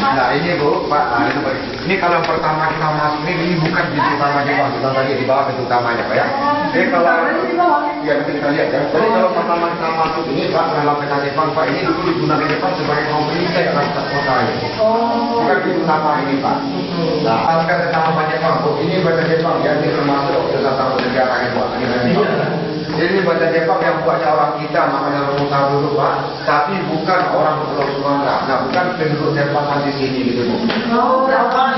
Nah ini Bu, Pak, ini kalau yang pertama kita masuk ini bukan pintu utama Jepang, kita tadi di bawah pintu utamanya Pak ya. Jadi kalau ya nanti kita lihat ya. Jadi kalau pertama kita masuk ini Pak, dalam peta Jepang Pak, ini dulu digunakan Jepang sebagai perisai atas kota ini. Bukan pintu utama ini Pak. Nah, kalau kita sama Jepang Bu, ini peta Jepang ya, ini termasuk salah satu sejarah yang Pak. Ini baca Jepang yang buatnya orang kita, makanya Romusa dulu Pak, tapi bukan orang Pulau Sumatera. Nah, bukan penduduk Jepang di sini gitu Bu.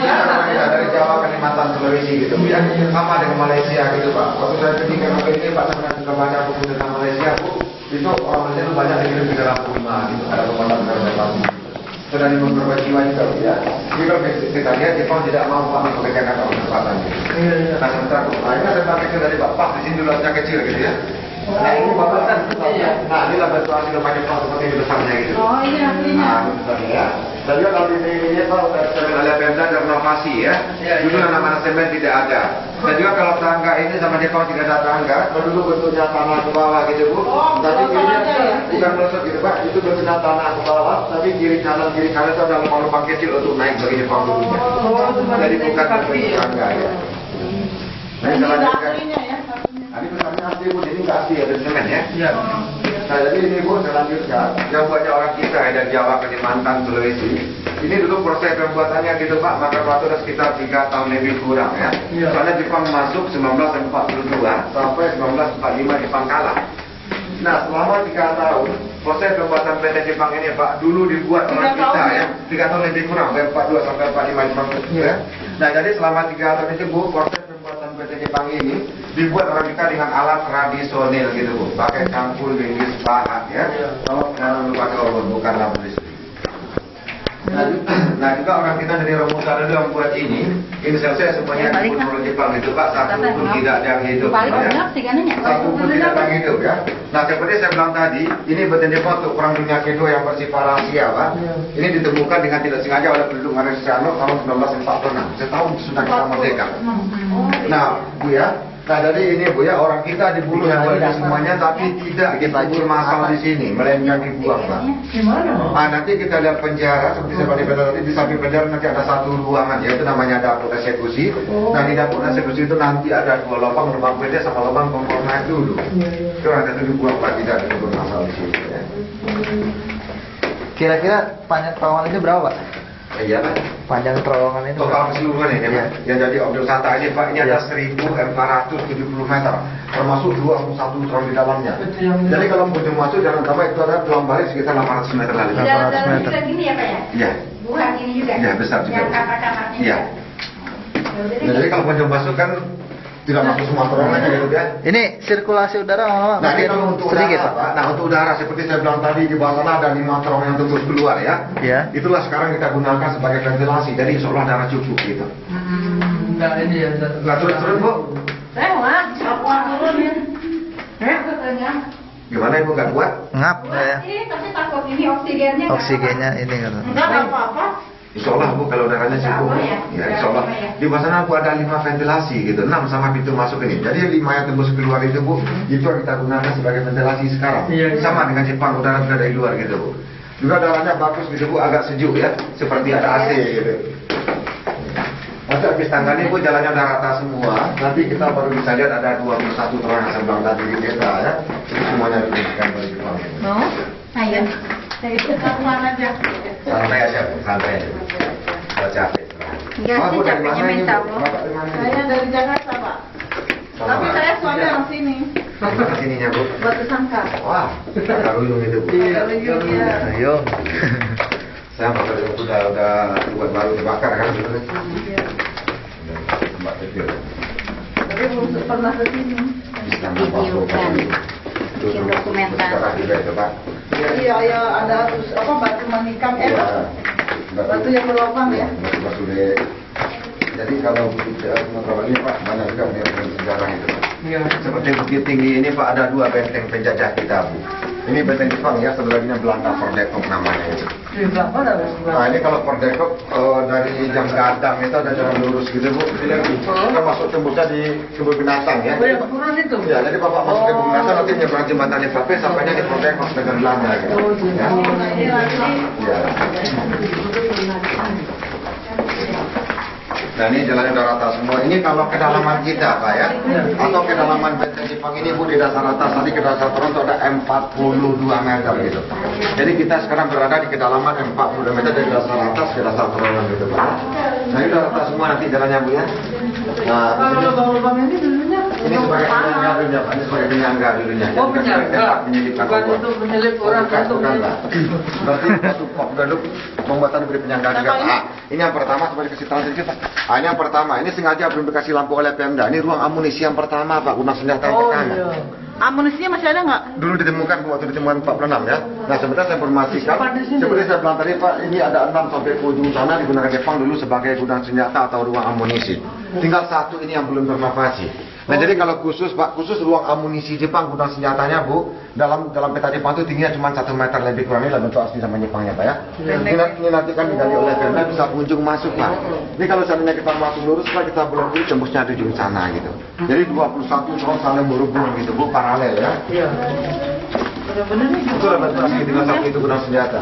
Ya, dari Jawa, Kalimantan, Sulawesi gitu. Yang sama dengan Malaysia gitu Pak. Waktu saya pergi ke ini Pak, saya suka baca buku tentang Malaysia Bu. Itu orang Malaysia itu banyak yang hidup di dalam rumah gitu. Ada kepala Jepang. Sudah di beberapa jiwa juga ya. Jadi kalau kita lihat Jepang tidak mau Pak mempekerjakan orang tempatan. Nah sebentar, nah ini saya praktekkan dari Bapak di sini dulu aja kecil gitu ya. Nah ini Bapak kan, nah inilah bentuk hasil rumah Jepang seperti ini besarnya gitu. Oh iya, nah ini besarnya ya. Dan juga kalau di sini Pak sudah ada Pemda dan renovasi ya. Dulu nama semen tidak ada. Dan juga kalau tangga ini sama Jepang tidak ada tangga, dulu bentuknya tanah ke bawah gitu Bu. Tapi ini bukan melesat gitu Pak, itu bentuknya tanah ke bawah, tapi kiri kanan itu ada lubang-lubang kecil untuk naik bagi Jepang dulunya. Jadi bukan bentuk tangga ya. Nah ini aslinya ya. Ini besarnya asli Bu, ini nggak asli ada semen ya. Iya. Nah jadi ini Bu, saya lanjutkan. Yang buatnya orang kita ada Jawa, Kalimantan, Sulawesi. Ini dulu proses pembuatannya gitu Pak, maka waktu itu sekitar 3 tahun lebih kurang ya. Soalnya Jepang masuk 1942 sampai 1945 Jepang kalah. Nah selama 3 tahun proses pembuatan PT Jepang ini Pak, dulu dibuat orang kita ya, 3 tahun lebih kurang, 42 sampai 45 Jepang ya. Nah jadi selama 3 tahun itu Bu, proses pembuatan PT Jepang ini dibuat orang kita dengan alat tradisional gitu Bu, pakai cangkul, linggis, pahat ya. Kalau sekarang pakai obor, bukan lampu listrik. Nah juga orang kita dari Romusa dulu yang buat ini saya semuanya pun Jepang itu Pak, satu pun tidak ada yang hidup ya. Satu pun tidak ada yang hidup ya. Nah seperti saya bilang tadi, ini betul Jepang untuk perang dunia kedua yang bersifat rahasia Pak. Ini ditemukan dengan tidak sengaja oleh penduduk Malaysia tahun 1946, setahun sudah kita merdeka. Nah Bu ya, nah jadi ini Bu ya, orang kita dibunuh semuanya tapi tidak dikubur massal di sini, melainkan dibuang Pak. Nah nanti kita lihat penjara seperti seperti tadi, di samping penjara nanti ada satu ruangan yaitu namanya dapur eksekusi. Nah di dapur eksekusi itu nanti ada 2 lubang pendek sama lubang kompor naik dulu. Itu nanti itu dibuang Pak, tidak dikubur massal di sini ya. Kira-kira panjang terowongan ini berapa Pak? Iya Pak. Panjang terowongan itu total keseluruhan ini Pak. Yang jadi objek wisata ini Pak, ini ada 1470 meter, termasuk 21 terowongan di dalamnya. Jadi kalau pengunjung masuk jangan sampai itu ada pelang balik sekitar 800 meter lagi. 800 meter. Gini ya Pak ya? Iya. Bukan ini juga. Iya besar juga. Yang kamar-kamarnya. Iya. Nah, jadi kalau pengunjung masuk kan tidak masuk semua terowongannya gitu ya. Ini sirkulasi udara lama-lama Nah ini kalau untuk sedikit udara, Pak. Nah untuk udara seperti saya bilang tadi di bawah sana ada 5 terowongan yang tembus keluar ya. Iya. Itulah sekarang kita gunakan sebagai ventilasi. Jadi insya Allah darah cukup gitu. Enggak ini ya. Nah turun Bu. Lewat, aku turun ya. Katanya. Gimana Ibu nggak kuat? Ngap ya. Ini tapi takut ini oksigennya. Oksigennya ini kan. Enggak apa-apa. Insya Allah Bu, kalau udaranya cukup ya, insya Allah. Di bawah sana Bu ada 5 ventilasi gitu, 6 sama pintu masuk ini. Jadi 5 yang tembus keluar itu Bu, itu yang kita gunakan sebagai ventilasi sekarang. Sama dengan Jepang, udara sudah dari luar gitu Bu. Juga udaranya bagus gitu Bu, agak sejuk ya, seperti ada AC gitu. Nanti habis tangga ini Bu, jalannya udah rata semua. Nanti kita baru bisa lihat ada 21 terowongan yang saya bilang tadi di desa ya. Itu semuanya diberikan oleh Jepang. Oh, ayo. Saya keluar aja. Santai aja Bu, santai aja. Kalau capek. Enggak sih, capeknya minta Bu. Saya dari Jakarta Pak. Tapi saya suami orang sini. Mana sininya Bu? Batu Sangka. Wah, Karuyung itu Bu. Ayo. Saya bakal udah buat baru dibakar kan gitu. Mbak kecil. Tapi belum pernah ke sini. Videokan. Bikin dokumenter. Sekarang juga itu Pak. Iya, ya ada apa batu manikam batu yang berlubang ya. Batu deh. Jadi kalau Sumatera ini Pak banyak juga punya sejarah itu Pak. Seperti Bukit Tinggi ini Pak ada 2 benteng penjajah kita Bu. Ini benteng Jepang ya, sebelahnya Belanda Pordekop namanya itu. Nah ini kalau Pordekop dari jam gadang itu ada jalan lurus gitu Bu. Kita masuk tembusnya di kebun binatang ya. Oh yang turun itu? Ya, jadi Bapak masuk ke kebun binatang nanti nyebrang jembatan Pape sampainya di Pordekop dengan Belanda gitu. Oh gitu. Ya. Nah ini jalannya udah rata semua. Ini kalau kedalaman kita Pak ya, atau kedalaman benteng Jepang ini Bu di dasar atas, tadi ke dasar Toronto ada 42 meter gitu. Jadi kita sekarang berada di kedalaman 42 meter dari dasar atas ke dasar Toronto gitu Pak. Nah ini udah rata semua nanti jalannya Bu ya. Nah lubang ini dulunya ini sebagai penyangga dulunya Pak, ini sebagai penyangga dulunya. Oh, penyangga. Menyelipkan Bukan kompor. untuk menyelip orang, Bukan, untuk bukan, menyelip. Pak. Berarti satu produk pembuatan diberi penyangga juga. Ini yang pertama sebagai kasih tahu sedikit Pak. Ini yang pertama, ini sengaja belum dikasih lampu oleh Pemda. Ini ruang amunisi yang pertama Pak, gudang senjata yang pertama. Amunisinya masih ada nggak? Dulu ditemukan waktu ditemukan 46 ya. Nah sebenarnya saya informasikan, seperti saya bilang tadi Pak, ini ada 6 sampai ke ujung sana digunakan Jepang dulu sebagai gudang senjata atau ruang amunisi. Tinggal satu ini yang belum terrenovasi. Nah jadi kalau khusus Pak, khusus ruang amunisi Jepang gudang senjatanya Bu, dalam peta Jepang itu tingginya cuma 1 meter lebih kurang, ini lah bentuk asli sama Jepangnya Pak ya. Ini nanti kan digali oleh Pemda bisa kunjung masuk Pak. Ini kalau seandainya kita masuk lurus Pak, kita belum dulu tembusnya di ujung sana gitu. Jadi 21 terus saling berhubung gitu Bu, paralel ya. Iya. Bener-bener nih. Itu adalah bentuk asli tinggal satu itu gudang senjata.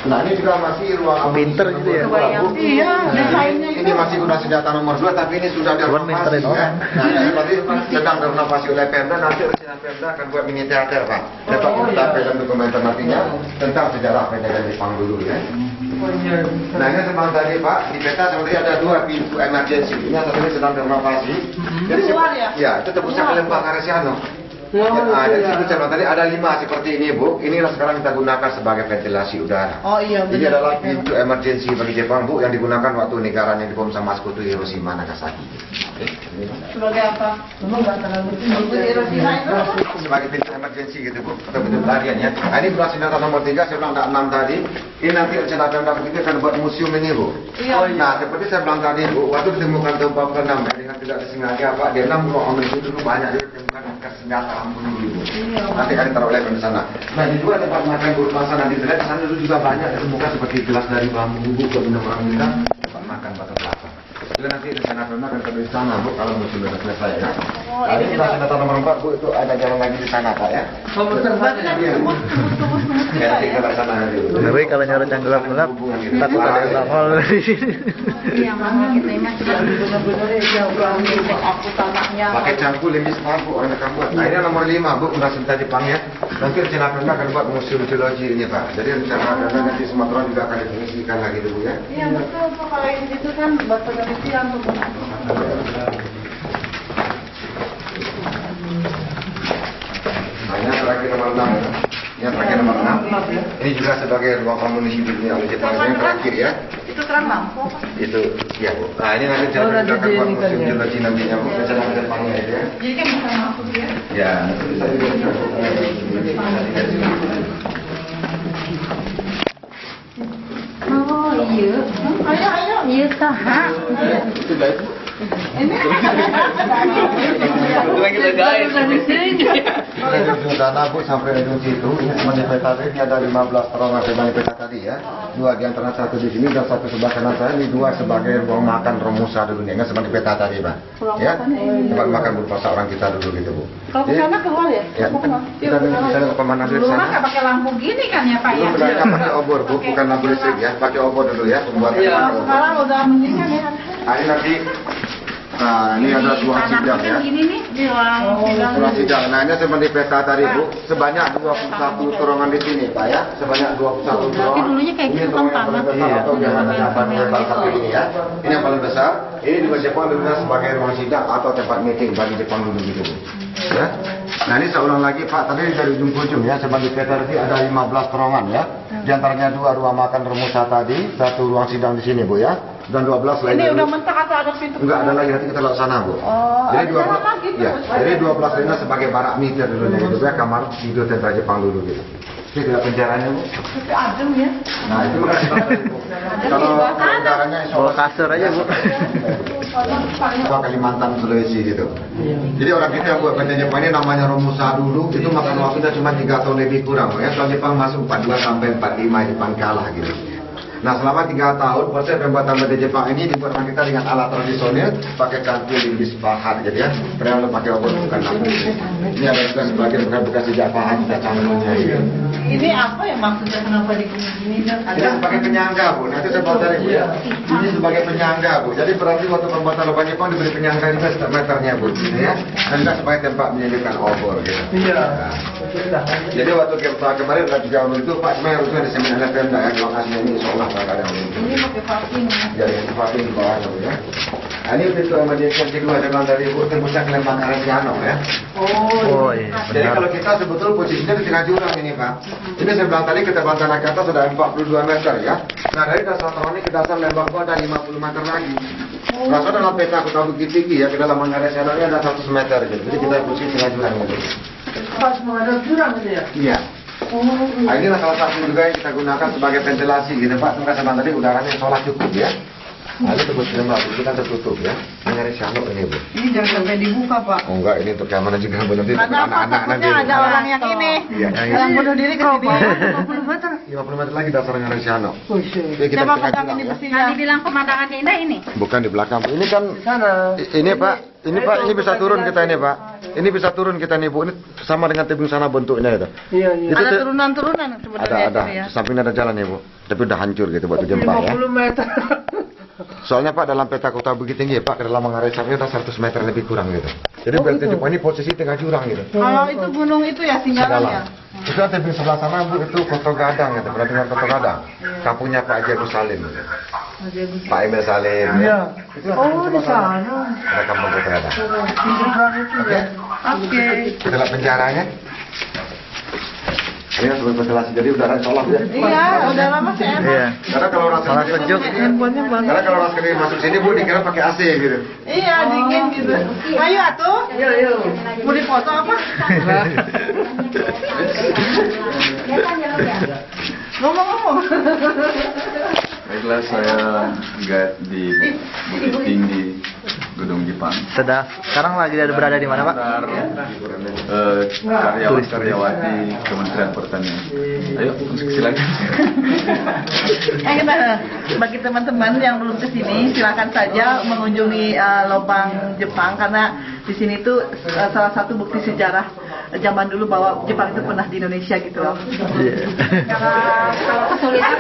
Nah ini juga masih ruang amunisi. Pinter gitu ya. nomor 2, Bu. Iya, desainnya Ini masih gudang senjata nomor 2 tapi ini sudah Pinter direnovasi itu. ya. Nah, berarti sedang direnovasi oleh Pemda, nanti rencana Pemda akan buat mini teater Pak. Dapat kita film dokumenter nantinya tentang sejarah penjagaan Jepang dulu ya. Oh iya. Nah ini sebenarnya tadi Pak, di peta sebenarnya ada 2 pintu emergency. Ini yang satu ini sedang direnovasi. Jadi Keluar ya? Ya, itu tembusnya ke Lembang Karesiano. Oh, Jadi iya. seperti saya bilang tadi ada 5 seperti ini Bu. Inilah sekarang kita gunakan sebagai ventilasi udara. Oh iya. Ini bener. adalah pintu emergency bagi Jepang Bu yang digunakan waktu negaranya dibom sama sekutu Hiroshima Nagasaki. Sebagai apa? Memang nggak terlalu tinggi. Hiroshima itu apa? Sebagai pintu emergency gitu Bu, atau pintu pelarian ya. Nah, ini gudang senjata nomor 3, saya bilang ada 6 tadi. Ini nanti rencana Pemda begitu akan buat museum ini Bu. Iya. Nah, seperti saya bilang tadi Bu, waktu ditemukan tahun 46 ya, dengan tidak disengaja Pak, di 6 ruang amunisi dulu banyak ditemukan bekas senjata ampun dulu Bu. Nanti akan ditaruh oleh di sana. Nah, di 2 tempat makan berupa sana di sana dulu juga banyak ditemukan seperti gelas dari bambu Bu, benda orang kita, tempat makan batu kelapa. Itu nanti rencana Pemda akan taruh di sana Bu, kalau musim sudah selesai ya. Nah, ini gudang senjata nomor 4 Bu, itu ada jalan lagi di sana Pak ya. Oh, betul Berarti saja. nanti tembus Ya, nanti ke sana nanti. Ngeri kalau nyorot yang gelap-gelap, takut ada yang nongol di sini. Iya, mama kita ini masih bener-bener ya udah aku tanahnya. Pakai cangkul lebih smart Bu, orang akan buat. Nah, ini nomor 5 Bu, gudang senjata Jepang ya. Nanti rencana Pemda akan buat museum geologi ini Pak. Jadi rencana Pemda nanti Sumatera juga akan difungsikan lagi Bu ya. Iya betul tuh kalau yang itu kan buat penelitian tuh. Nah, ini yang terakhir nomor 6 ya. Ini yang terakhir nomor 6. Ini juga sebagai ruang amunisi dunia oleh Jepang. Ini yang terakhir ya. Itu terang lampu. Itu ya Bu. Nah, ini nanti rencana Pemda akan buat museum geologi nantinya Bu. Rencana Jepangnya itu ya. Jadi kan bisa masuk ya. Ya, nanti bisa juga. Oh iya. Ayo ayo. Iya saha. Ini. Lagi guys. Dari ujung sana Bu sampai ujung situ, ini semuanya peta ini ada 15 terowongan semuanya peta tadi ya. 2 di antara satu di sini dan satu sebelah kanan saya, ini 2 sebagai ruang makan Romusa dulu nih, seperti peta tadi Pak. Ya, tempat makan berupa orang kita dulu gitu Bu. Kalau ke sana keluar ya? Ya, kita lihat pemandangan dari Dulu mah sana. nggak pakai lampu gini kan ya Pak Dulu ya? sebenarnya pakai obor Bu, bukan lampu listrik ya, pakai obor dulu ya, pembuatan Iya. obor. Sekarang udah mendingan ya. Nah, ini nanti, nah ini ada ruang sidang ya. Gini nih, di ruang Ruang sidang. Nah ini seperti peta tadi Bu, sebanyak 21 terowongan di sini Pak ya, sebanyak 21 terowongan. dulunya kayak Ini gitu terowongan kan, yang paling Pak. besar Iya. atau jangan ada lebar satu ini ya. Ini yang paling besar. Ini juga Jepang digunakan sebagai ruang sidang atau tempat meeting bagi Jepang dulu gitu Bu. Ya. Nah ini saya ulang lagi Pak, tadi dari ujung ke ujung ya, sebagai peta tadi ada 15 terowongan ya. Di antaranya 2 ruang makan Romusa tadi, 1 ruang sidang di sini Bu ya, dan 12 lainnya. Ini udah mentok atau ada pintu? Enggak ada lagi, nanti kita lewat sana Bu. Oh, Jadi ada jalan lagi tuh. ya, jadi 12 lainnya sebagai barak militer dulu gitu ya, kamar tidur tentara Jepang dulu gitu. Ini tidak penjaranya Bu. Tapi adem ya. Nah itu bukan Bu. Kalau udaranya Bawa kasur aja Bu. Atau Kalimantan, Sulawesi gitu. Jadi orang kita yang buat benteng Jepang ini namanya Romusa dulu, itu makan waktunya cuma 3 tahun lebih kurang ya. Soal Jepang masuk 42 sampai 45, Jepang kalah gitu. Nah selama 3 tahun proses pembuatan batu Jepang ini dibuat sama kita dengan alat tradisional, pakai cangkul limbis pahat gitu ya. Padahal pakai obor bukan lampu. Ini ada juga sebagian bekas sejak pahat kita cangkulnya. Gitu. Ini apa ya maksudnya kenapa digini dan Ini ada sebagai penyangga bu, nanti saya bawa tadi bu ya. Ini sebagai penyangga bu, jadi berarti waktu pembuatan lubang Jepang diberi penyangga juga setiap meternya bu, gitu ya. Dan juga supaya tempat menyediakan obor gitu. Iya. Jadi waktu kita kemarin udah 3 tahun itu Pak Cuma harusnya disemin oleh Pemda ya, lokasinya ini seolah tak ada ini pakai paving ya. jadi seperti di bawahnya bu ya. Nah, ini pintu emergency yang kedua dengan dari tembusnya ke Lembang Aresiano ya. Oh iya, Jadi benar. kalau kita sebetulnya posisinya di tengah jurang ini Pak. Ini saya bilang tadi ketebalan tanah ke atas sudah 42 meter ya. Nah dari dasar tanah ini ke dasar lembang itu ada 50 meter lagi. Nah dalam peta kota Bukit Tinggi ya, ke dalam Aresiano ini ada 100 meter gitu. Jadi kita posisi tengah jurang gitu. Pas menghadap jurang gitu ya. Iya. Nah, inilah salah satu juga yang kita gunakan sebagai ventilasi gitu Pak. Terima kasih tadi udaranya sholat cukup ya. Nah, ini tebus lembab, itu kan tertutup ya. Ini Aresiano ini bu. Ini jangan sampai dibuka Pak. Oh enggak, ini untuk keamanan juga bu. Nanti untuk Karena apa? anak-anak nanti. Takutnya ada orang yang ini. Iya. Yang bunuh diri ke sini. 50 meter. 50 meter lagi dasarnya Aresiano. Oh, shit. Jadi kita Coba tengah pegang jurang ini ya. besinya. Nah, dibilang pemandangannya indah ini. Bukan di belakang. Ini kan Sana. ini Pak, ini bisa turun kita ini Pak. Ini bisa turun kita nih Bu. Ini sama dengan tebing sana bentuknya itu. Iya, iya. Itu Ada tuh- turunan-turunan Ada sebenarnya ada. ini ya. Sampingnya ada jalan ya Bu. Tapi udah hancur gitu buat jembatan ya. 50 meter. Soalnya Pak dalam peta kota Bukit Tinggi ya Pak, ke dalam Aresiano itu 100 meter lebih kurang gitu. Jadi berarti Jepang ini posisi tengah jurang gitu. Kalau itu gunung itu ya Singgaran ya. Sedalam. Itu tebing sebelah sana Bu, itu Koto Gadang gitu. Berarti dengan Koto Gadang. Kampungnya Pak Haji Agus Salim. Gitu. Pak Emil Salim. Iya. Itu yang Oh, kampung di sebelah sana. sana. Ada kampung Koto Gadang. Di jurang itu ya. Oke. Kita lihat penjaranya. Ini sebagai ventilasi, jadi udara sholat ya. Iya, udah lama saya emang. Iya. Karena kalau orang Salah sejuk. Handphonenya banget. Karena kalau orang sekali masuk sini Bu dikira pakai AC gitu. Iya, dingin gitu. Ayo atuh. Iya, iya. Mau dipoto apa? Ngomong-ngomong. Baiklah, saya guide di Bukit Tinggi, Gedung Jepang. Sekarang lagi berada di mana Pak? Karyawan-karyawati Kementerian Pertanian. Ayo, silakan. Kita bagi teman-teman yang belum ke sini silakan saja mengunjungi lubang Jepang karena di sini tuh salah satu bukti sejarah zaman dulu bahwa Jepang itu pernah di Indonesia gitu loh. Kalau kesulitan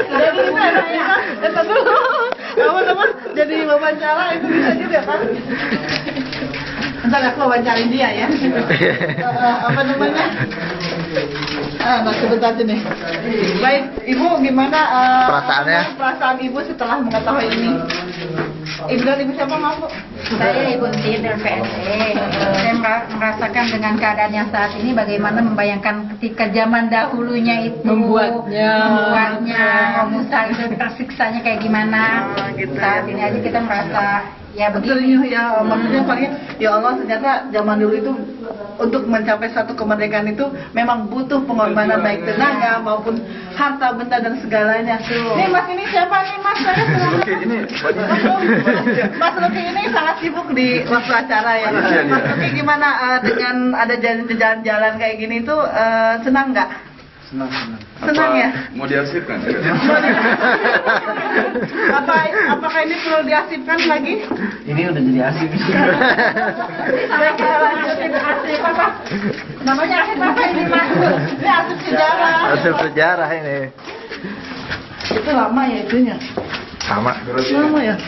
Jadi teman-teman jadi wawancara itu bisa juga kan? Ntar aku wawancarin dia ya. Apa namanya? Nah sebentar sini. Baik, Ibu gimana Perasaannya? perasaan Ibu setelah mengetahui ini? Ibu dan Ibu siapa maaf Bu? saya Ibu Tin dari PNE. Saya merasakan dengan keadaan yang saat ini bagaimana membayangkan ketika zaman dahulunya itu membuatnya memutar itu tersiksanya kayak gimana. Gitu Saat ya. ini aja kita merasa ya Betul begini. ya, maksudnya paling ya Allah ternyata zaman dulu itu untuk mencapai satu kemerdekaan itu memang butuh pengorbanan baik tenaga maupun harta benda dan segalanya. Nih Mas ini siapa nih Mas? Saya Oke, ini Mas Luki ini sangat sibuk di waktu acara ya. Mas Luki gimana dengan ada jalan-jalan kayak gini tuh senang nggak? senang. Senang ya? Mau diarsipkan? Apakah ini perlu diarsipkan lagi? Ini udah jadi asik. Kita lanjutin arsip apa? Namanya arsip apa ini Mas? Ini arsip sejarah. Hasil sejarah ini. Itu lama ya itunya. Sama. Lama ya.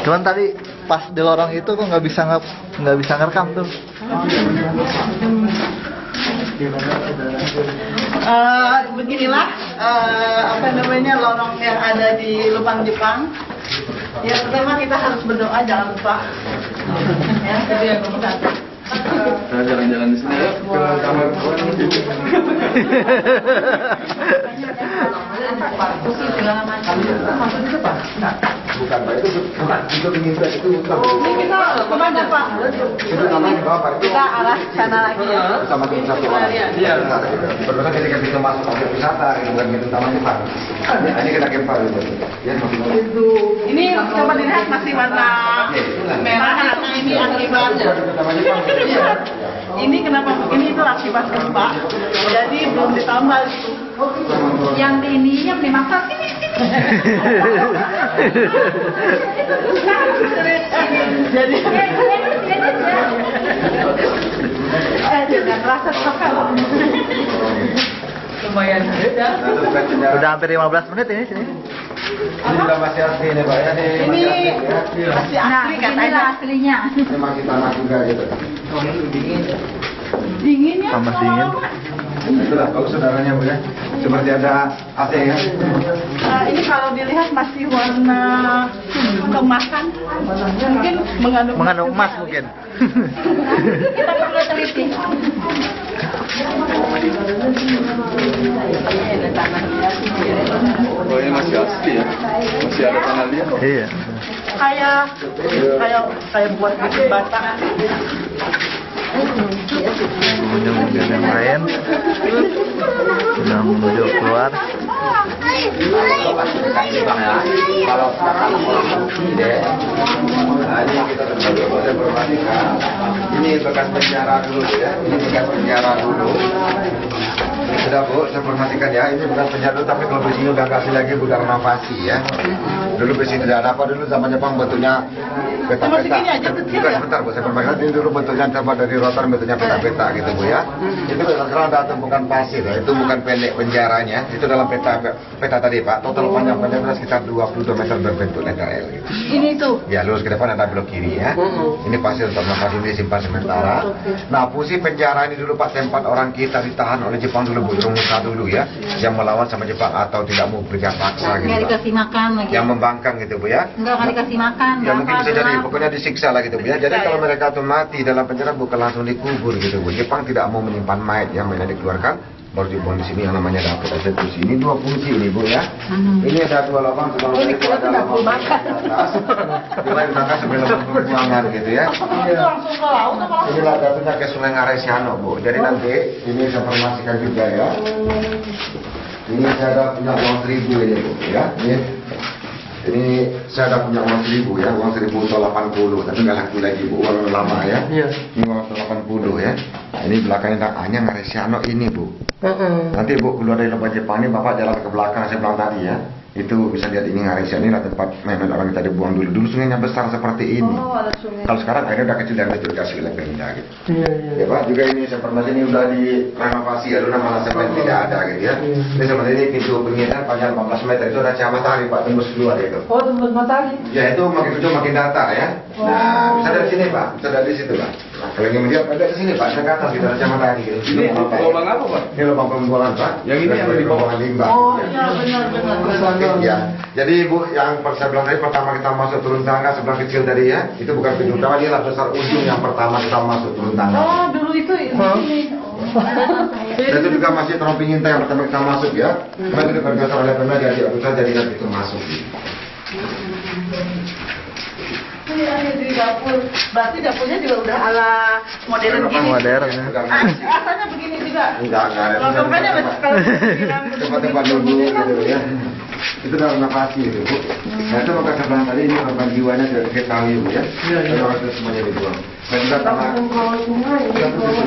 Cuman tadi pas di lorong itu kok nggak bisa ngerekam tuh. Beginilah apa namanya lorong yang ada di Lubang Jepang. Ya pertama kita harus berdoa jangan lupa. Ya itu yang nomor satu. Kita jalan-jalan di sini ya ke kamar Bukan Pak, itu penyintas itu bukan. Ini kita kemana Pak? Itu namanya bawah Pak, itu Kita arah sana lagi ya. bersama tim satu orang. Iya. Berbeda ketika kita masuk objek wisata, bukan gitu taman Jepang. Nah, ini kita kempar gitu. Ya, maksudnya. Ini coba dilihat masih warna merah karena ini akibat. Taman Jepang. Ini kenapa begini itu akibat gempa. Jadi belum ditambal itu. Yang di ininya beli masak sini. Jadi Jangan rasa sokal. lumayan ya. Udah hampir 15 menit ini sini. Ini udah masih asli nih Pak ya. Ini masih Nah, asli inilah katanya. aslinya. Ini masih tanah juga gitu. Dinginnya Tambah dingin. Itulah kalau saudaranya Bu ya. Seperti ada AC ya. Ini kalau dilihat masih warna kemasan, mungkin Mengandung emas mungkin. Kita perlu teliti. Oh ini masih asli ya? Masih ada tanah liat? Iya. kayak buat bikin bata. Pengunjung-pengunjung yang lain sudah menuju keluar. Kalau sekarang ini bekas penjara dulu ya. Ini bekas penjara dulu. Sudah Bu, saya informasikan ya, ini bukan penjara dulu, tapi kalau di sini udah kasih lagi budang renovasi ya. Dulu di sini tidak ada apa, dulu zaman Jepang bentuknya peta-peta. Juga sebentar Bu, saya informasikan ini dulu bentuknya terbuat dari rotor, bentuknya peta-peta gitu Bu ya. Itu sekarang ada tumpukan pasir ya, itu bukan pendek penjaranya, itu dalam peta tadi Pak. Total panjang penjara sekitar 22 meter berbentuk letter L gitu. Ini tuh. Ya lurus ke depan ada belok kiri ya. Ini pasir untuk renovasi ini simpan sementara. Nah fungsi penjara ini dulu Pak tempat orang kita ditahan oleh Jepang dulu Bu, Musa dulu ya, yang melawan sama Jepang atau tidak mau bekerja paksa gitu Nggak Pak. dikasih makan lagi. Yang membangkang gitu Bu ya. Nggak dikasih makan. Ya mungkin bisa jadi, gelap. pokoknya disiksa lah gitu Bu ya. Jadi kalau mereka tuh mati dalam penjara bukan langsung dikubur gitu Bu. Jepang tidak mau menyimpan mayat ya, mereka dikeluarkan baru dibuang di sini yang namanya dapur eksekusi. Ini dua fungsi ini Bu ya. Ini ada dua lubang sebelum itu ada lubang di atas. Di lain belakang sebelum pembuangan gitu ya. Itu langsung ke laut apa? Inilah datunya ke Sungai Ngaresiano Bu. Jadi nanti ini saya informasikan juga ya. Ini saya ada punya uang 1000 ini Bu ya. Ini saya ada punya uang 1000 ya, uang 1000 atau 80, tapi nggak laku lagi Bu, uang lama ya. Ini uang 80 ya. Ini belakangnya A-nya Ngaresiano ini Bu. Nanti Bu keluar dari lubang Jepang ini Bapak jalan ke belakang saya bilang tadi ya. Itu bisa lihat ini Ngaresiano, ini tempat memang orang kita dibuang dulu. Dulu sungainya besar seperti ini. Oh, ada sungai. Kalau sekarang airnya udah kecil dan itu dikasih oleh Pemda gitu. Ya Pak, juga ini seperti ini udah direnovasi ya, dulu nama semen tidak ada gitu ya. Ini seperti ini pintu pengiriman panjang 15 meter itu ada cahaya matahari Pak, tembus keluar itu. Oh, tempat matahari. Ya itu makin ujung makin datar ya. Nah, bisa dari sini Pak, bisa dari situ Pak. Nah, kalau ingin melihat ada ke sini Pak, saya ke atas kita ada cahaya matahari gitu. Ini lubang apa Pak? Ini lubang pembuangan Pak. Yang ini yang di bawah. Pembuangan limbah. Oh iya benar. Ya, jadi Bu, yang saya bilang tadi pertama kita masuk turun tangga sebelah kecil tadi ya, itu bukan pintu utama, dia lah besar ujung yang pertama kita masuk turun tangga. Oh dulu itu ini. Dan itu juga masih teromping intai yang pertama kita masuk ya. Memang itu bergeser oleh Pemda jadi bisa jadi nanti itu masuk. Ini ada di dapur. Berarti dapurnya juga udah ala modern gini. Modern ya. Asalnya begini juga. Enggak ada. Kalau makanya kalau bilang Tempat-tempat dulu gitu ya. Itu udah renovasi itu Bu. Nah itu maka sebelah tadi ini korban jiwanya sudah diketahui Bu ya. Jadi orang itu semuanya dibuang. Dan juga tanah sungai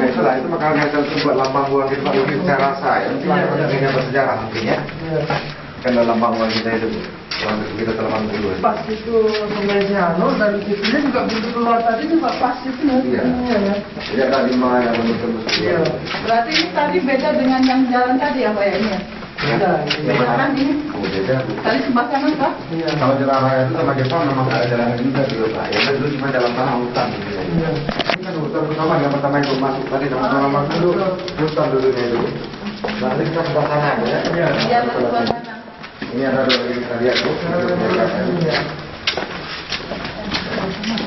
itu lah, itu maka harga itu buat lambang buang itu Pak, mungkin saya rasa ya. Ini bersejarah mungkin ya. Kan ada lambang buang kita itu Bu. Kita telah dulu. Pas itu Ngaresiano dan situnya juga pintu keluar tadi juga pas itu ya. Iya. Jadi ada 5 yang tembus Iya. berarti ini tadi beda dengan yang jalan tadi ya Pak ya ini ya? Beda. Beda kan ini? Oh beda Bu. Tadi sebelah kanan Pak? Iya. Kalau jalan raya itu sama Jepang memang ada jalan juga dulu Pak. Ya dulu cuma dalam tanah hutan gitu ya. Iya. Ini kan hutan pertama yang pertama itu masuk tadi sama masuk dulu hutan dulunya itu. Nanti kita sebelah sana ya. Iya. Iya sebelah kanan. Ini ada dua lagi kita lihat Bu.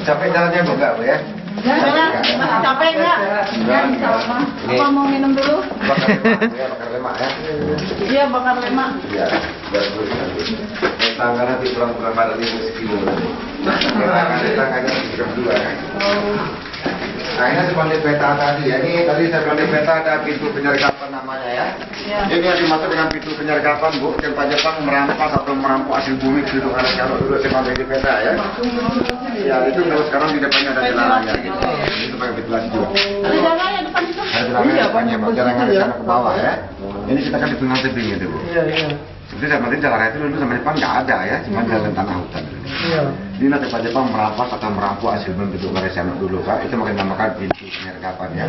Capek jalannya Bu enggak Bu ya? Jangan, capek nggak? Enggak, bisa apa? Apa mau minum dulu? Bakar lemak ya. Iya bakar lemak. Iya, biar lurus nanti. Tangga nanti pulang-pulang pada 5 kilo nanti. Tangannya 32 kan. Nah ini seperti peta tadi ya. Ini tadi saya bilang di peta ada pintu penyergapan namanya ya. Iya. Ini yang dimaksud dengan pintu penyergapan Bu, tempat Jepang merampas atau merampok hasil bumi di Hidung Anak Kalau dulu saya pakai di peta ya. Ya itu kalau sekarang di depannya ada jalan raya gitu. Itu pakai pintu lagi juga. Ada jalannya depan itu. Ada jalan raya depannya, Pak. Jalan raya sana ke bawah ya. Ini Ini kita kan di tebing itu Bu. Iya, iya. Seperti saya penting jalan raya itu dulu sama Jepang nggak ada ya, cuma jalan tanah hutan. Iya. Ini nanti Pak Jepang merampas atau merampok hasil bentuk Malaysiano dulu Pak, itu makin dinamakan pintu penyergapan ya.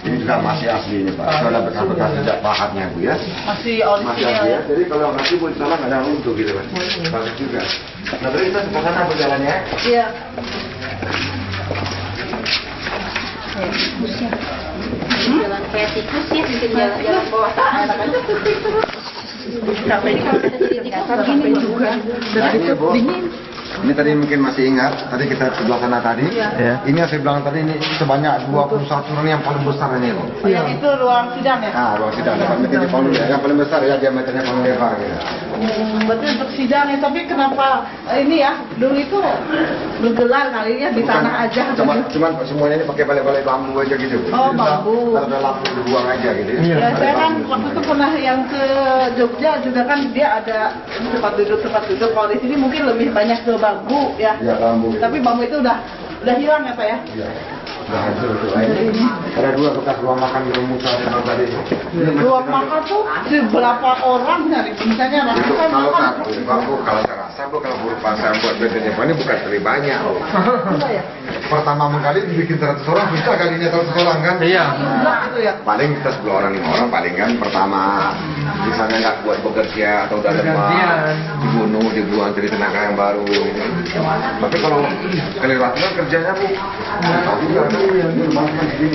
Ini juga masih asli ini Pak, itu ada bekas-bekas sejak pahatnya Bu ya. Masih Masih orisinal asli ya. ya, jadi kalau nanti Bu salah nggak ada untuk gitu Pak. Bagus juga. Nah terus kita sebelah sana berjalannya. Iya. Jalan kayak tikus ya, bikin jalan bawah tanah. Sampai Gini juga. Nah, ini Bu, ini tadi mungkin masih ingat, tadi kita sebelah sana tadi. Iya. Ini yang saya bilang tadi ini sebanyak 21 orang yang paling besar ini Bu. yang itu ruang sidang ya. Nah, ruang sidang dapat mungkin di Palu ya, yang paling besar ya diameternya Palu lebar gitu. Berarti untuk sidang ya, tapi kenapa ini ya dulu itu bergelar kali ya di tanah aja. Cuman semuanya ini pakai balai-balai bambu aja gitu. Oh, bambu. Ada lampu dibuang aja gitu. Ya, saya kan waktu itu pernah yang ke Jogja juga kan dia ada tempat duduk. Kalau di sini mungkin lebih banyak ke bambu ya. Ya bambu. Tapi bambu itu udah hilang ya Pak ya. Iya. Udah hancur itu. Ada dua bekas ruang makan di Musa dan tadi. Ruang makan tuh berapa orang nyari misalnya Itu ratusan kalau makan. satu bambu kalau saya rasa Bu kalau buru pasar buat bedanya ini bukan terlalu banyak. Bu. Enggak ya? Pertama kali dibikin 100 orang bisa kalinya 100 orang kan? Iya. Enggak gitu ya. Paling kita 10 orang 5 orang paling kan pertama misalnya nggak kuat bekerja atau udah lemah dibunuh dibuang dari tenaga yang baru gitu. Tapi kalau sekali latihan kerjanya Bu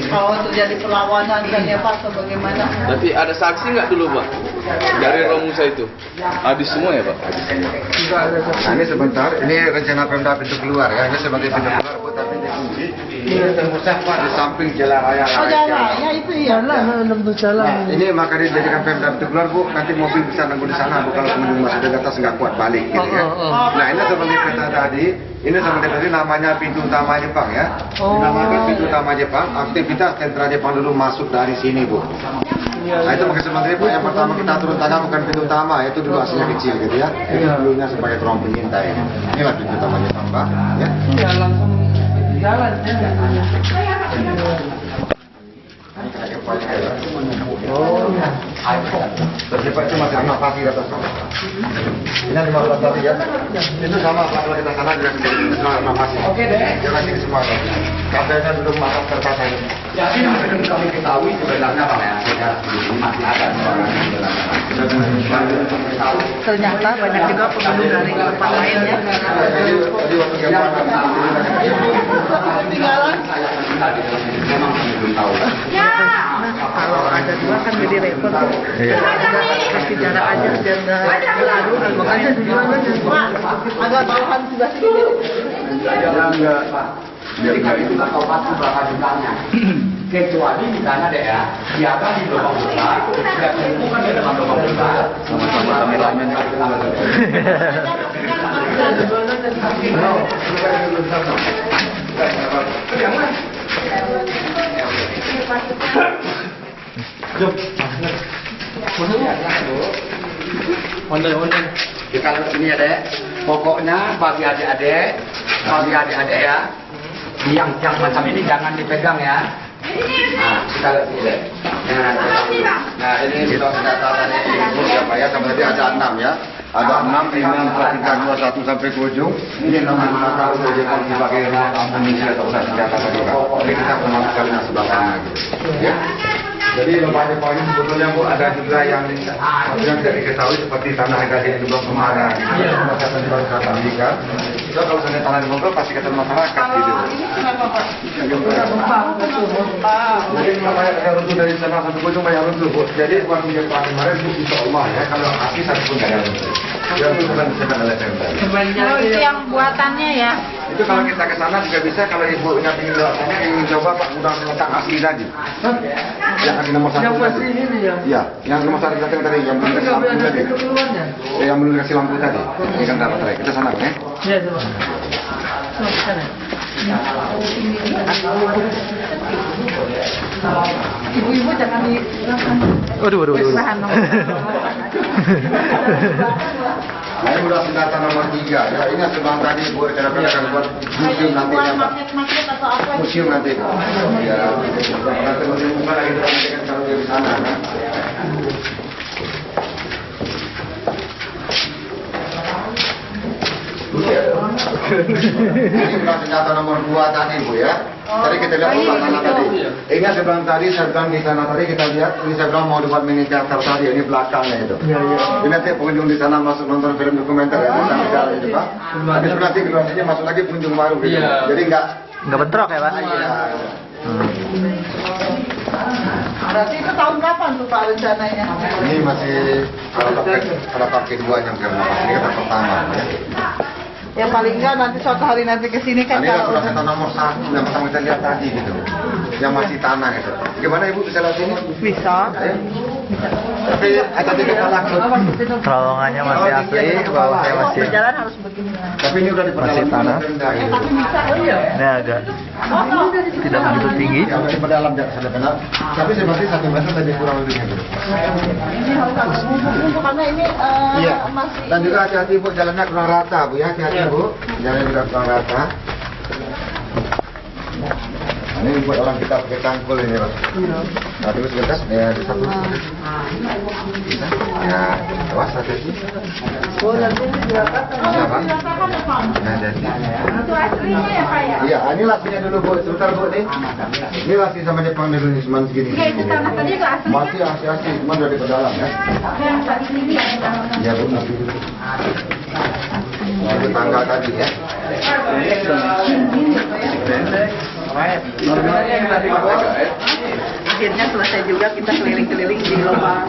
Kalau terjadi perlawanan dan ya Pak atau bagaimana? Berarti ada saksi nggak dulu Pak? Dari Romusa itu? Habis semua ya Pak? nah ini sebentar ini rencana Pemda pintu keluar ya ini sebagai pintu keluar Bu tapi dikunci ini termusah Pak di samping jalan raya Oh jalan ya itu ya. Nah, ini maka dijadikan Pemda pintu keluar Bu nanti mobil bisa nunggu di sana Bu kalau pengunjung masih di atas nggak kuat balik gitu ya nah ini seperti kata tadi ini seperti tadi namanya pintu utama Jepang ya dinamakan pintu utama Jepang aktivitas sentra Jepang dulu masuk dari sini Bu nah itu makanya sebenarnya Pak yang pertama kita turun tangga bukan pintu utama itu dulu aslinya kecil gitu ya itu dulunya sebagai ruang pengintai inilah pintu utama Jepang Pak ya Ya langsung jalan ya. Terjebak itu masih 5 pagi ke atas sana. Ini 15 tadi ya. Itu sama kalau kita sana juga sama masih. Oke deh. Jangan ini semua. Katanya belum masuk terkata ini. Jadi kami ketahui sebenarnya Pak ya. Masih ada Ternyata banyak juga pengunjung dari tempat lain ya. Jadi waktu Ketinggalan. memang belum tahu. Kalau ada dua kan jadi repot tuh. Iya. Kasih jarak aja biar nggak beradu. Makanya agak bauan sebelah sini. Jadi itu tahu pasti bakal jumlahnya. Kecuali misalnya deh ya, siapa di lubang besar, tidak bukan di dalam lubang besar, sama-sama ramen. Ya kalau ini ya dek, pokoknya bagi adik-adik ya, yang macam ini jangan dipegang ya. Nah, kita lihat ini deh. Nah, ini sudah tadi ibu ya Pak ya, sama tadi ada 6 ya. Ada 6, 5, 4, 3, 2, 1 sampai ke ujung. Ini namanya kalau dijadikan sebagai ruang amunisi atau usaha senjata juga. Ini kita memasukkan yang sebelah sana gitu. Ya. Jadi lembaga poin sebetulnya Bu ada juga yang tidak diketahui seperti tanah gading di Lubang Semarang. Iya. Masyarakat di Masyarakat Amerika. Itu kalau misalnya tanah di Bogor pasti ketemu masyarakat gitu. Ini kenapa Pak? Jadi namanya ada runtuh dari sana satu ujung banyak runtuh Bu. Jadi waktu yang kemarin Bu insya Allah ya kalau api satu pun tidak ada runtuh. Yang itu bukan bisa oleh Pemda. Kalau itu yang buatannya ya. Itu kalau kita ke sana juga bisa kalau ibu ingin lewatnya ingin coba Pak gudang selotak asli tadi. Yang ada nomor 1 Yang tadi. pasti ini ya. Iya, yang nomor 1 tadi yang belum Tapi dikasih nggak lampu ada tadi. keperluannya. Yang belum dikasih lampu tadi. Ini kan dapat tadi. Kita sana ya. Iya coba. Ibu-ibu jangan di Waduh. Nah, ini udah senjata nomor 3. Ya, ini sebelah tadi buat rencana buat museum nanti ya Pak. market atau apa? Museum nanti. Ya, nanti museum bukan lagi nanti kan kalau di sana kan. Ini bukan senjata nomor 2 tadi Bu ya. Tadi kita lihat tanah tadi. Ingat saya bilang tadi, saya bilang di sana tadi kita lihat, ini saya bilang mau dibuat mini teater tadi, ini belakangnya itu. Ini nanti pengunjung di sana masuk nonton film dokumenter ya, sampai itu Pak. Habis nanti keluar saja masuk lagi pengunjung baru gitu. Jadi Nggak bentrok ya Pak? Iya. Berarti itu tahun kapan tuh Pak rencananya? Ini masih ada pakai 2 yang karena ini kata pertama. Ya paling enggak nanti suatu hari nanti kesini kan Ini kalau kan senjata nomor 1 yang pertama kita lihat tadi gitu, yang masih tanah gitu. Gimana Ibu bisa lihat ini? bisa. Tapi tadi kita langsung. Terowongannya masih asli, bawahnya masih Berjalan harus begini. Tapi ini udah di Masih tanah. rendah gitu. Tapi bisa. Oh iya. ini agak tidak begitu tinggi. Ya masih pedalam jangan sampai benar. Tapi seperti 1 meter tadi kurang lebihnya gitu. Ini harus agak bumbu karena ini Iya. masih. Dan juga hati-hati Bu, jalannya kurang rata Bu ya, hati-hati Bu. Jalannya juga kurang rata. Ini buat orang kita pakai tangkul ini Pak. Nah, terus sebentar, ya di satu. Ya, awas hati-hati. Oh nanti dirasakan. Iya Pak. Nah, jadi. Itu aslinya ya Pak ya? Iya, ini lasnya dulu Bu, sebentar Bu nih. Ini lasnya sama Jepang dulu nih, cuma segini. Iya itu tanah tadi itu aslinya. Masih asli, cuma udah di pedalam ya. Yang tadi ini ya. Ya Bu, nanti. Nah, itu tanggal tadi ya. Akhirnya selesai juga kita keliling-keliling di lubang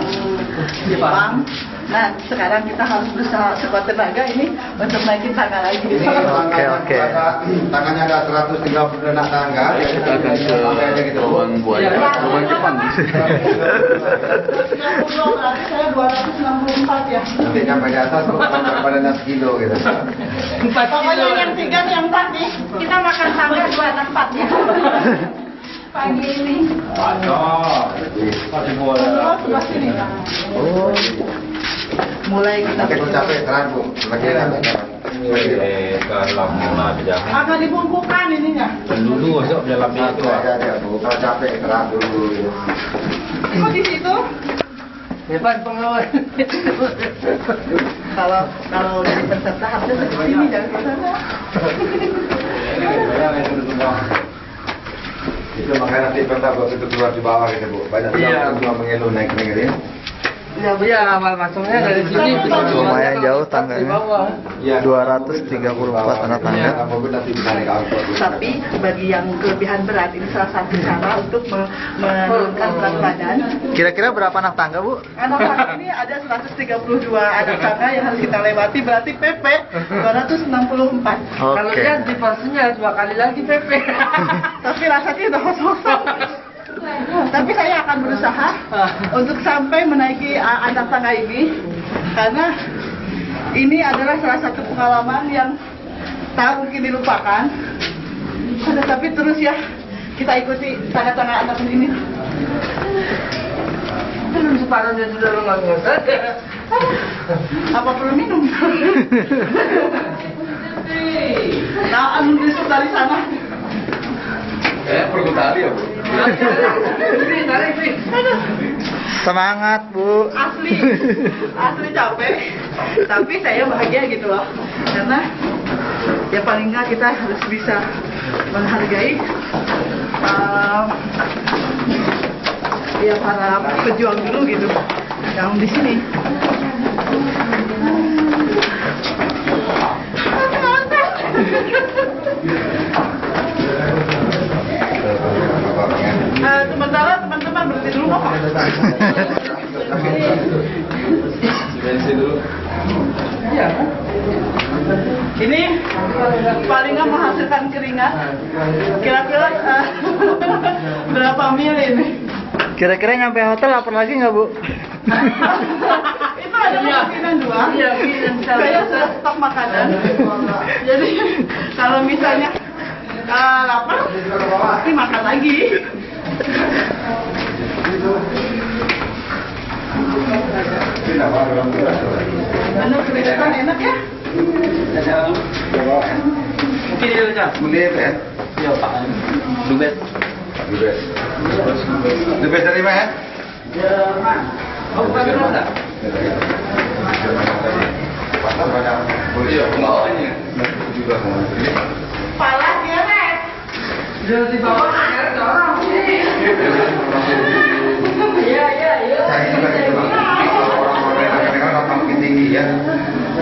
Jepang. Nah sekarang kita harus berusaha sekuat tenaga ini untuk naikin tangga lagi. Oke. Tangannya ada 130 anak tangga. Kita akan ke Lubang Buaya, Lubang Jepang. Berarti saya 264 ya. Nanti sampai di atas badannya sekilo gitu. Pokoknya yang 3 nih yang tadi. Kita makan tangga 264 ya. Pagi ini. Oh, sebelah sini. Oh. Mulai kita. Nanti kalau capek terang Bu. Lagi Akan dibumbukan ininya. dulu masuk dalam itu ya Bu. Kalau capek terang dulu. Kok di situ? Hebat pengawal. Kalau dari peserta harusnya ke sini jangan ke sana. Itu makanya nanti pernah buat itu keluar di bawah gitu Bu. Banyak yang cuma mengeluh naik gitu. Iya, awal masuknya dari sini. Lumayan jauh tangganya. 234 anak tangga. Nanti bisa naik angkot. Tapi bagi yang kelebihan berat ini salah satu cara untuk menurunkan berat badan. Kira-kira berapa anak tangga Bu? Anak tangga ini ada 132 anak tangga yang harus kita lewati, berarti PP 264. Kalau Oke. lihat di pasnya 2 kali lagi PP. Tapi rasanya udah kosong. Tapi saya akan berusaha untuk sampai menaiki anak tangga ini, karena ini adalah salah satu pengalaman yang tak mungkin dilupakan. Tapi terus ya kita ikuti tangga-tangga anak ini. Belum separuhnya sudah lengang saja. Apa perlu minum? Nah, anu besok dari sana. Perlu tali ya Bu. Semangat Bu. Asli capek. Tapi saya bahagia gitu loh, karena ya paling nggak kita harus bisa menghargai ya para pejuang dulu gitu yang di sini. Sementara teman-teman berhenti dulu kok. Bensin dulu. Iya. Ini paling nggak menghasilkan keringat. Kira-kira berapa mil ini? Kira-kira nyampe hotel lapar lagi nggak Bu? Itu ada kemungkinan 2. Iya, Saya sudah stok makanan. Jadi kalau misalnya lapar, pasti makan lagi. Menu keringatan enak ya? Mungkin dia ucap. Mulai ya? Iya Pak. Dubes. Dubes dari mana ya? Oh, bukan ada. Pasal banyak polisi. Iya, pengawalnya. Juga Sudah di bawah ada orang. Saya juga gitu Bang. Kalau orang-orang yang kadang-kadang datang makin tinggi ya,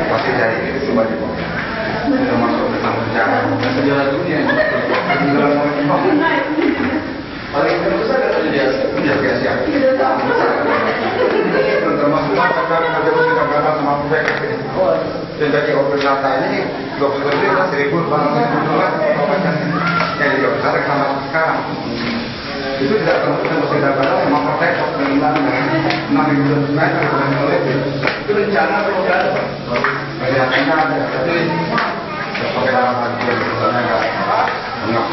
pasti cari coba di bawah. Termasuk tentang bencana. Sejarah dunia. Kalau mau Jepang, paling terbesar adalah biasa. Termasuk masyarakat ada beberapa sama mereka. Dan dari open data ini 20 triliun 1.000 bang yang juga besar sama sekarang. Itu tidak termasuk mesin data sama protek dengan 6.000 meter itu rencana program rencana ada tapi pakai dalam hati yang sebenarnya enggak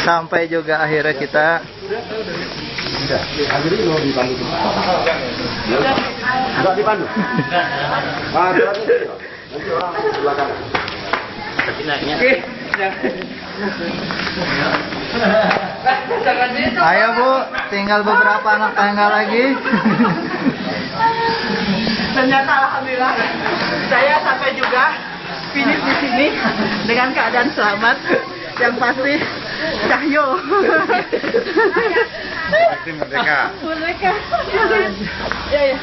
Sampai juga akhirnya kita enggak dipandu. Nanti orang belakang. Tapi naiknya. Ayo Bu, tinggal beberapa anak tangga lagi. Ternyata alhamdulillah saya sampai juga finish di sini dengan keadaan selamat. Yang pasti Cahyo. Merdeka. Merdeka. Ya ya.